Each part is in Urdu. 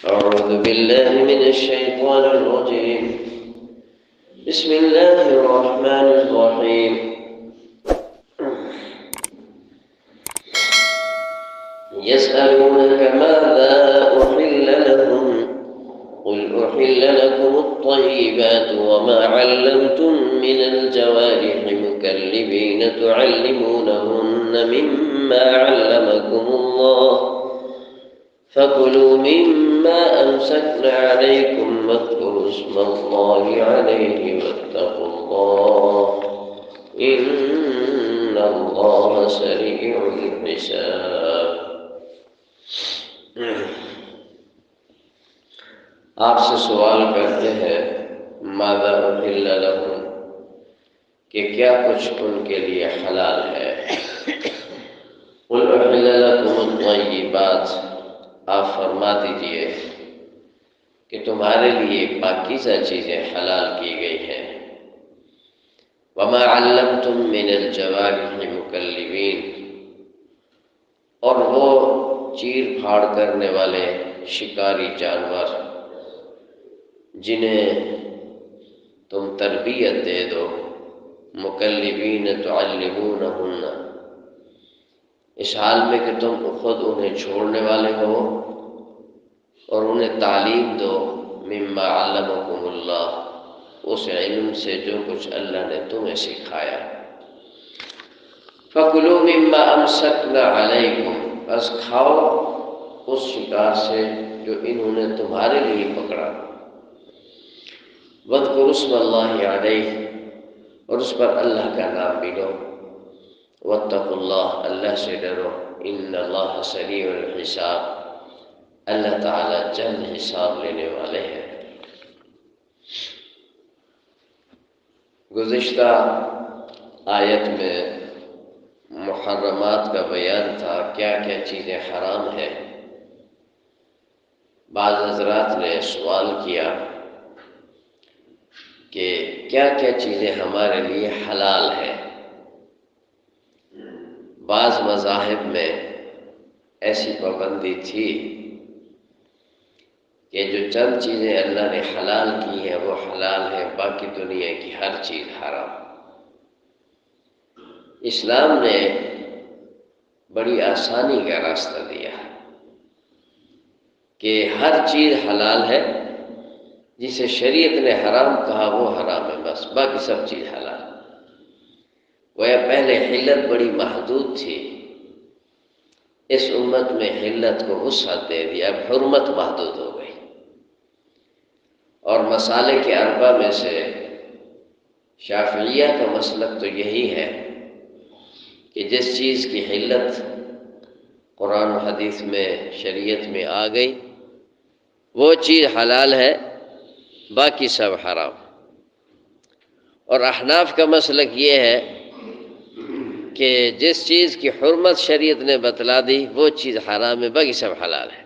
أعوذ بالله من الشيطان الرجيم. بسم الله الرحمن الرحيم. يسألونك ماذا أحل لهم قل أحل لكم الطيبات وما علمتم من الجوارح مكلبين تعلمونهن مما علمكم الله فكلوا مما أمسكن عليكم واذكروا اسم الله عليه واتقوا الله إن الله سريع الحساب. آپ سے سوال کرتے ہیں ماذا أحل لهم کہ کیا کچھ ان کے لیے حلال ہے. قل أحل لكم الطيبات آپ فرما دیجئے کہ تمہارے لیے پاکیزہ چیزیں حلال کی گئی ہیں. وما علمتم من الجوارح مکلبین اور وہ چیر پھاڑ کرنے والے شکاری جانور جنہیں تم تربیت دے دو. مکلبین تعلمونہن اس حال میں کہ تم خود انہیں چھوڑنے والے ہو اور انہیں تعلیم دو. مما علمکم اللہ اس علم سے جو کچھ اللہ نے تمہیں سکھایا. فَكُلُوا مِمَّا أَمْسَكْنَا عَلَيْكُمْ بس کھاؤ اس شکار سے جو انہوں نے تمہارے لیے پکڑا. وَاذْكُرُوا اسْمَ اللَّهِ عَلَيْهِ اور اس پر اللہ کا نام بھی لو. وَاتَّقُوا اللَّهَ اللہ سے ڈرو. إِنَّ اللَّهَ سَرِيعُ الْحِسَابِ اللہ تعالیٰ جلد حساب لینے والے ہیں. گزشتہ آیت میں محرمات کا بیان تھا، کیا کیا چیزیں حرام ہیں. بعض حضرات نے سوال کیا کہ کیا کیا چیزیں ہمارے لیے حلال ہیں. بعض مذاہب میں ایسی پابندی تھی کہ جو چند چیزیں اللہ نے حلال کی ہیں وہ حلال ہیں، باقی دنیا کی ہر چیز حرام. اسلام نے بڑی آسانی کا راستہ دیا کہ ہر چیز حلال ہے، جسے شریعت نے حرام کہا وہ حرام ہے، بس باقی سب چیز حلال. گویا پہلے حلت بڑی محدود تھی، اس امت میں حلت کو وسعت دے دیا، اب حرمت محدود ہو گئی. اور مسالے کے اربع میں سے شافعیہ کا مسلک تو یہی ہے کہ جس چیز کی حلت قرآن و حدیث میں شریعت میں آ گئی وہ چیز حلال ہے، باقی سب حرام. اور احناف کا مسلک یہ ہے کہ جس چیز کی حرمت شریعت نے بتلا دی وہ چیز حرام ہے، باقی سب حلال ہے.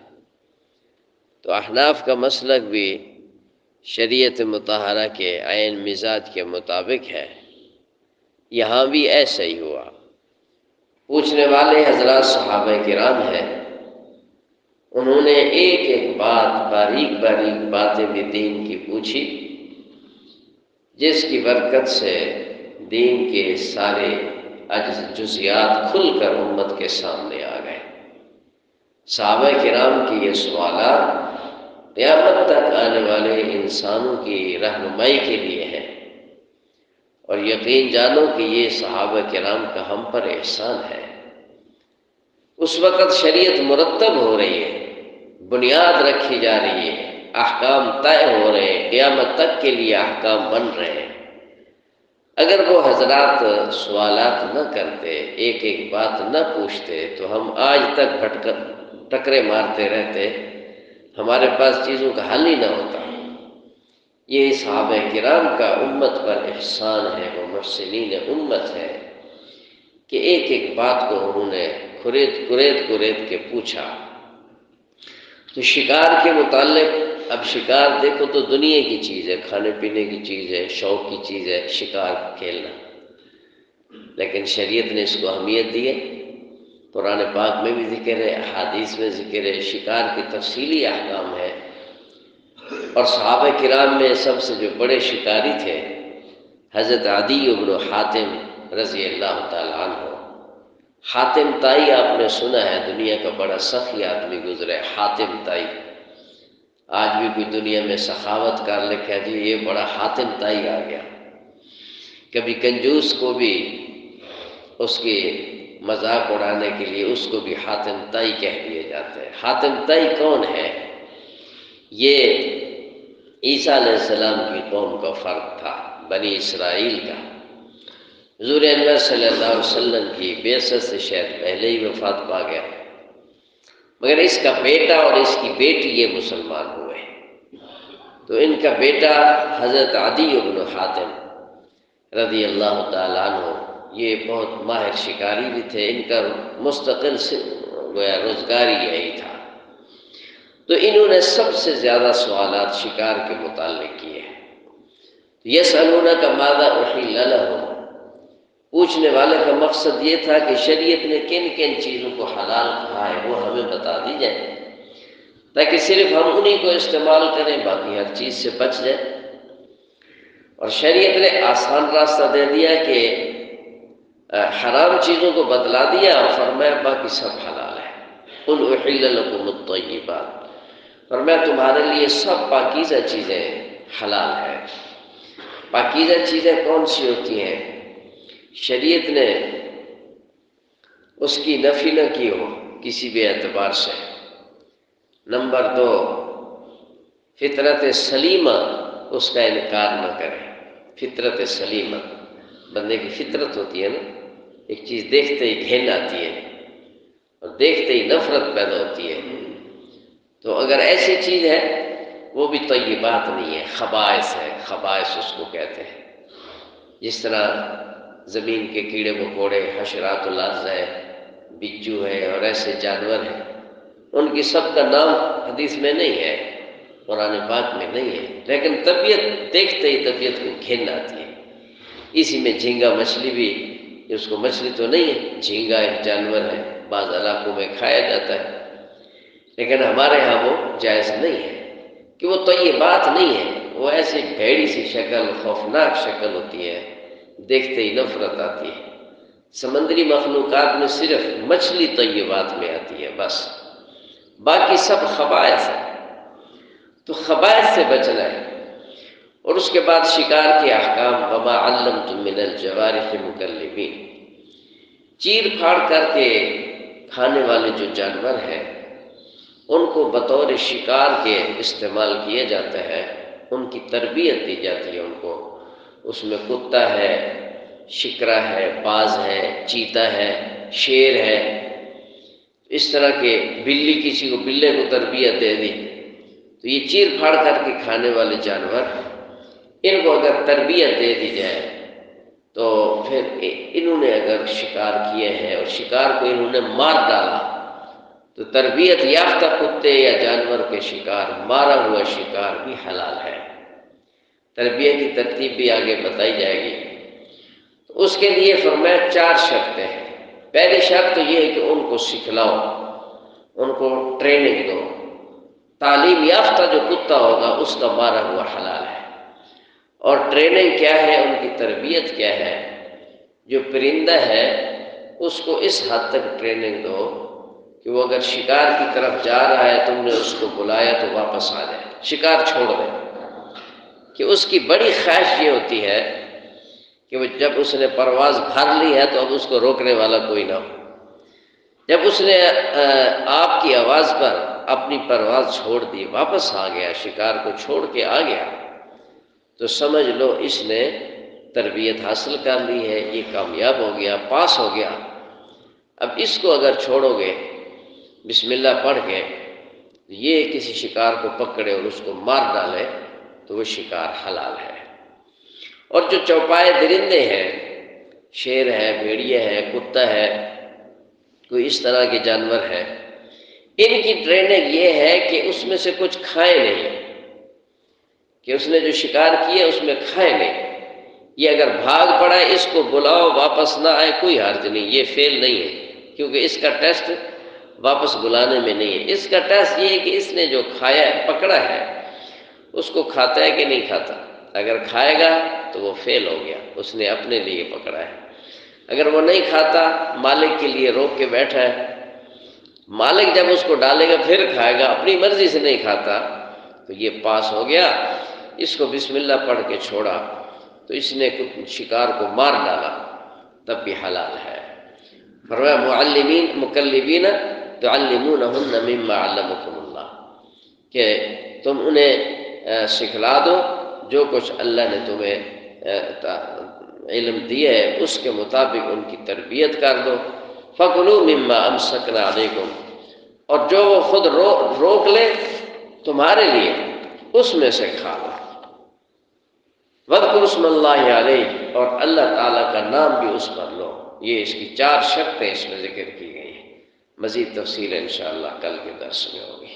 تو احناف کا مسلک بھی شریعت مطہرہ کے عین مزاج کے مطابق ہے. یہاں بھی ایسا ہی ہوا. پوچھنے والے حضرات صحابہ کرام ہیں، انہوں نے ایک ایک بات، باریک باریک باتیں بھی دین کی پوچھی، جس کی برکت سے دین کے سارے جزیات کھل کر امت کے سامنے آ گئے. صحابہ کرام کی یہ سوالات قیامت تک آنے والے انسانوں کی رہنمائی کے لیے ہے. اور یقین جانو کہ یہ صحابہ کرام کا ہم پر احسان ہے. اس وقت شریعت مرتب ہو رہی ہے، بنیاد رکھی جا رہی ہے، احکام طے ہو رہے ہیں، قیامت تک کے لیے احکام بن رہے ہیں. اگر وہ حضرات سوالات نہ کرتے، ایک ایک بات نہ پوچھتے تو ہم آج تک ٹکرے مارتے رہتے، ہمارے پاس چیزوں کا حل ہی نہ ہوتا. یہ صحابہ کرام کا امت پر احسان ہے، وہ محسنین امت ہے کہ ایک ایک بات کو انہوں نے کرید کے پوچھا. تو شکار کے متعلق، اب شکار دیکھو تو دنیا کی چیز ہے، کھانے پینے کی چیز ہے، شوق کی چیز ہے شکار کھیلنا، لیکن شریعت نے اس کو اہمیت دی ہے. قرآن پاک میں بھی ذکر ہے، احادیث میں ذکر ہے، شکار کی تفصیلی احکام ہے. اور صحابہ کرام میں سب سے جو بڑے شکاری تھے حضرت عدی بن حاتم رضی اللہ تعالیٰ عنہ۔ حاتم طائی آپ نے سنا ہے، دنیا کا بڑا سخی آدمی گزرے حاتم طائی۔ آج بھی کوئی دنیا میں سخاوت کر لکھا جی یہ بڑا حاتم طائی آ گیا۔ کبھی کنجوس کو بھی اس کی مذاق اڑانے کے لیے اس کو بھی حاتم طائی کہہ دیے جاتے ہیں۔ حاتم طائی کون ہے؟ یہ عیسیٰ علیہ السلام کی قوم کا فرد تھا، بنی اسرائیل کا۔ حضور انور صلی اللہ علیہ وسلم کی بعثت سے شاید پہلے ہی وفات پا گیا، مگر اس کا بیٹا اور اس کی بیٹی یہ مسلمان ہوئے۔ تو ان کا بیٹا حضرت عدی بن حاتم رضی اللہ تعالیٰ عنہ یہ بہت ماہر شکاری بھی تھے، ان کا مستقل گویا روزگاری یہی تھا۔ تو انہوں نے سب سے زیادہ سوالات شکار کے متعلق کیے۔ یسألونک ماذا احل لہم، پوچھنے والے کا مقصد یہ تھا کہ شریعت نے کن کن چیزوں کو حلال کہا ہے وہ ہمیں بتا دی جائے، تاکہ صرف ہم انہی کو استعمال کریں، باقی ہر چیز سے بچ جائیں۔ اور شریعت نے آسان راستہ دے دیا کہ حرام چیزوں کو بتلا دیا اور فرمایا باقی سب حلال ہے۔ قل احل لکم الطیبات، فرمایا تمہارے لیے سب پاکیزہ چیزیں حلال ہیں۔ پاکیزہ چیزیں کون سی ہوتی ہیں؟ شریعت نے اس کی نفی نہ کی ہو کسی بھی اعتبار سے۔ نمبر 2، فطرت سلیمہ اس کا انکار نہ کرے۔ فطرت سلیمہ، بندے کی فطرت ہوتی ہے نا، ایک چیز دیکھتے ہی گھن آتی ہے اور دیکھتے ہی نفرت پیدا ہوتی ہے، تو اگر ایسی چیز ہے وہ بھی طیبات نہیں ہے، خبائث ہے، خبائث اس کو کہتے ہیں۔ جس طرح زمین کے کیڑے مکوڑے، حشرات الارض ہے، بچو ہے اور ایسے جانور ہیں، ان کی سب کا نام حدیث میں نہیں ہے، قرآن پاک میں نہیں ہے، لیکن طبیعت دیکھتے ہی طبیعت کو گھن آتی ہے۔ اسی میں جھینگا مچھلی بھی، اس کو مچھلی تو نہیں ہے، جھینگا ایک جانور ہے، بعض علاقوں میں کھایا جاتا ہے، لیکن ہمارے ہاں وہ جائز نہیں ہے کہ وہ طیبات نہیں ہے، وہ ایسی بھیڑی سی شکل، خوفناک شکل ہوتی ہے، دیکھتے ہی نفرت آتی ہے۔ سمندری مخلوقات میں صرف مچھلی طیبات میں آتی ہے بس، باقی سب خبائث ہے۔ تو خبائث سے بچنا ہے۔ اور اس کے بعد شکار کے احکام، وما علمتم من الجوارح مکلبین، چیر پھاڑ کر کے کھانے والے جو جانور ہیں ان کو بطور شکار کے استعمال کیا جاتا ہے، ان کی تربیت دی جاتی ہے ان کو۔ اس میں کتا ہے، شکرا ہے، باز ہے، چیتا ہے، شیر ہے، اس طرح کے، بلی، کسی کو بلے کو تربیت دے دی، تو یہ چیر پھاڑ کر کے کھانے والے جانور، ان کو اگر تربیت دے دی جائے تو پھر انہوں نے اگر شکار کیے ہیں اور شکار کو انہوں نے مار ڈالا تو تربیت یافتہ کتے یا جانور کے شکار، مارا ہوا شکار بھی حلال ہے۔ تربیت کی ترتیب بھی آگے بتائی جائے گی۔ تو اس کے لیے فرمایا 4 شرطیں ہیں۔ پہلی شرط تو یہ ہے کہ ان کو سکھلاؤ، ان کو ٹریننگ دو۔ تعلیم یافتہ جو کتا ہوگا اس کا مارا ہوا حلال ہے۔ اور ٹریننگ کیا ہے، ان کی تربیت کیا ہے؟ جو پرندہ ہے اس کو اس حد تک ٹریننگ دو کہ وہ اگر شکار کی طرف جا رہا ہے، تم نے اس کو بلایا تو واپس آ جائے، شکار چھوڑ دے۔ کہ اس کی بڑی خواہش یہ ہوتی ہے کہ وہ جب اس نے پرواز بھر لی ہے تو اب اس کو روکنے والا کوئی نہ ہو۔ جب اس نے آپ کی آواز پر اپنی پرواز چھوڑ دی، واپس آ گیا، شکار کو چھوڑ کے آ گیا، تو سمجھ لو اس نے تربیت حاصل کر لی ہے، یہ کامیاب ہو گیا، پاس ہو گیا۔ اب اس کو اگر چھوڑو گے بسم اللہ پڑھ کے، یہ کسی شکار کو پکڑے اور اس کو مار ڈالے تو وہ شکار حلال ہے۔ اور جو چوپائے درندے ہیں، شیر ہے، بھیڑیا ہے، کتا ہے، کوئی اس طرح کے جانور ہے، ان کی ٹریننگ یہ ہے کہ اس میں سے کچھ کھائے نہیں، کہ اس نے جو شکار کیا اس میں کھائے نہیں۔ یہ اگر بھاگ پڑا ہے، اس کو بلاؤ واپس نہ آئے، کوئی حرج نہیں، یہ فیل نہیں ہے، کیونکہ اس کا ٹیسٹ واپس بلانے میں نہیں ہے۔ اس کا ٹیسٹ یہ ہے کہ اس نے جو کھایا ہے، پکڑا ہے، اس کو کھاتا ہے کہ نہیں کھاتا؟ اگر کھائے گا تو وہ فیل ہو گیا، اس نے اپنے لیے پکڑا ہے۔ اگر وہ نہیں کھاتا، مالک کے لیے روک کے بیٹھا ہے، مالک جب اس کو ڈالے گا پھر کھائے گا، اپنی مرضی سے نہیں کھاتا، تو یہ پاس ہو گیا۔ اس کو بسم اللہ پڑھ کے چھوڑا تو اس نے شکار کو مار ڈالا، تب بھی حلال ہے۔ فرمایا معلمین مکلبین تعلمونہن مما علمکم اللہ، کہ تم انہیں سکھلا دو جو کچھ اللہ نے تمہیں علم دیا ہے اس کے مطابق ان کی تربیت کر دو۔ فَكُلُوا مِمَّا أَمْسَكْنَا عَلَيْكُمْ، اور جو وہ خود روک لے تمہارے لیے اس میں سے کھا لو۔ وَاذْكُرُوا اسْمَ اللَّهِ عَلَيْهِ، اور اللہ تعالیٰ کا نام بھی اس پر لو۔ یہ اس کی 4 شرطیں اس میں ذکر کی گئی ہیں، مزید تفصیل انشاءاللہ کل کے درس میں ہوگی۔